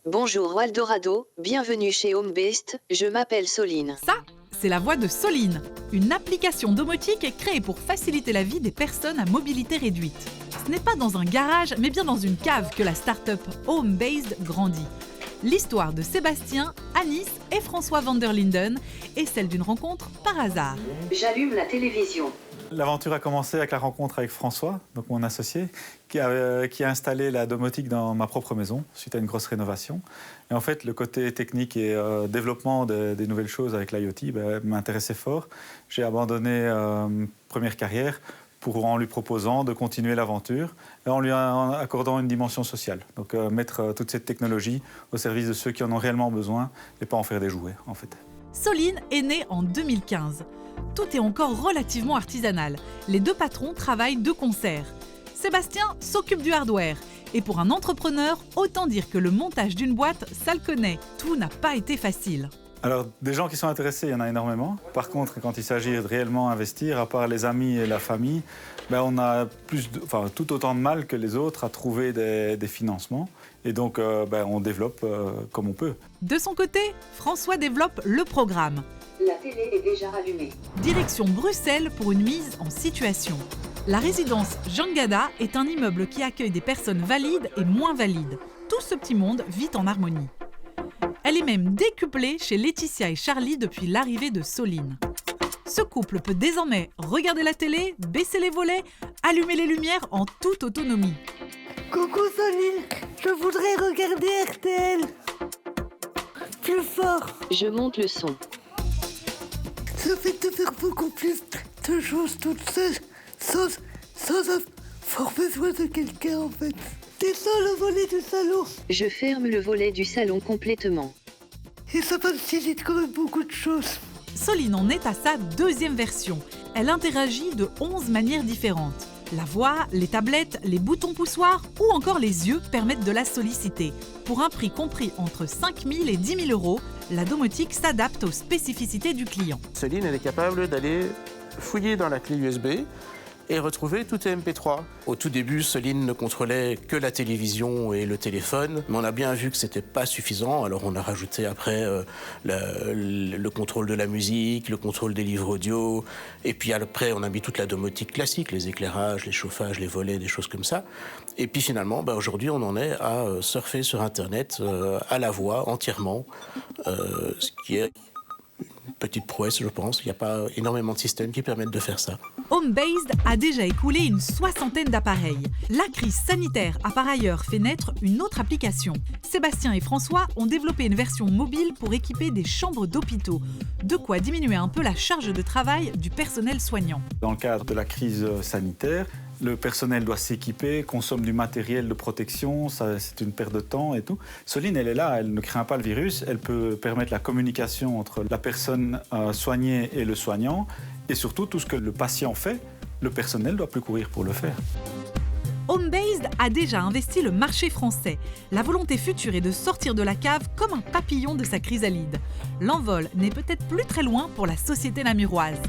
Bonjour Waldorado, bienvenue chez HomeBest, je m'appelle Soline. Ça, c'est la voix de Soline, une application domotique créée pour faciliter la vie des personnes à mobilité réduite. Ce n'est pas dans un garage, mais bien dans une cave que la start-up HomeBased grandit. L'histoire de Sébastien, Anis et François van der Linden est celle d'une rencontre par hasard. J'allume la télévision. L'aventure a commencé avec la rencontre avec François, donc mon associé, qui a installé la domotique dans ma propre maison suite à une grosse rénovation. Et en fait, le côté technique et développement des nouvelles choses avec l'IoT m'intéressait fort. J'ai abandonné première carrière en lui proposant de continuer l'aventure et en lui accordant une dimension sociale. Donc mettre toute cette technologie au service de ceux qui en ont réellement besoin et pas en faire des jouets, en fait. Soline est née en 2015. Tout est encore relativement artisanal. Les deux patrons travaillent de concert. Sébastien s'occupe du hardware. Et pour un entrepreneur, autant dire que le montage d'une boîte, ça le connaît. Tout n'a pas été facile. Alors, des gens qui sont intéressés, il y en a énormément. Par contre, quand il s'agit de réellement investir, à part les amis et la famille, on a tout autant de mal que les autres à trouver des financements. Et donc, on développe comme on peut. De son côté, François développe le programme. La télé est déjà allumée. Direction Bruxelles pour une mise en situation. La résidence Jangada est un immeuble qui accueille des personnes valides et moins valides. Tout ce petit monde vit en harmonie. Elle est même décuplée chez Laetitia et Charlie depuis l'arrivée de Soline. Ce couple peut désormais regarder la télé, baisser les volets, allumer les lumières en toute autonomie. Coucou Soline, je voudrais regarder RTL. Plus fort. Je monte le son. Ça fait de faire beaucoup plus de choses toute seule, sans avoir besoin de quelqu'un en fait. Descends le volet du salon. Je ferme le volet du salon complètement. Et ça facilite quand même beaucoup de choses. Soline en est à sa deuxième version. Elle interagit de 11 manières différentes. La voix, les tablettes, les boutons poussoirs ou encore les yeux permettent de la solliciter. Pour un prix compris entre 5 000 et 10 000 euros, la domotique s'adapte aux spécificités du client. Soline, elle est capable d'aller fouiller dans la clé USB et retrouver tout est MP3. Au tout début, Soline ne contrôlait que la télévision et le téléphone, mais on a bien vu que c'était pas suffisant, alors on a rajouté après le contrôle de la musique, le contrôle des livres audio, et puis après on a mis toute la domotique classique, les éclairages, les chauffages, les volets, des choses comme ça. Et puis finalement, aujourd'hui on en est à surfer sur Internet à la voix entièrement, ce qui est une petite prouesse, je pense. Il n'y a pas énormément de systèmes qui permettent de faire ça. HomeBased a déjà écoulé une 60aine d'appareils. La crise sanitaire a par ailleurs fait naître une autre application. Sébastien et François ont développé une version mobile pour équiper des chambres d'hôpitaux. De quoi diminuer un peu la charge de travail du personnel soignant. Dans le cadre de la crise sanitaire, le personnel doit s'équiper, consomme du matériel de protection, c'est une perte de temps et tout. Soline, elle est là, elle ne craint pas le virus, elle peut permettre la communication entre la personne soignée et le soignant. Et surtout, tout ce que le patient fait, le personnel ne doit plus courir pour le faire. HomeBased a déjà investi le marché français. La volonté future est de sortir de la cave comme un papillon de sa chrysalide. L'envol n'est peut-être plus très loin pour la société namuroise.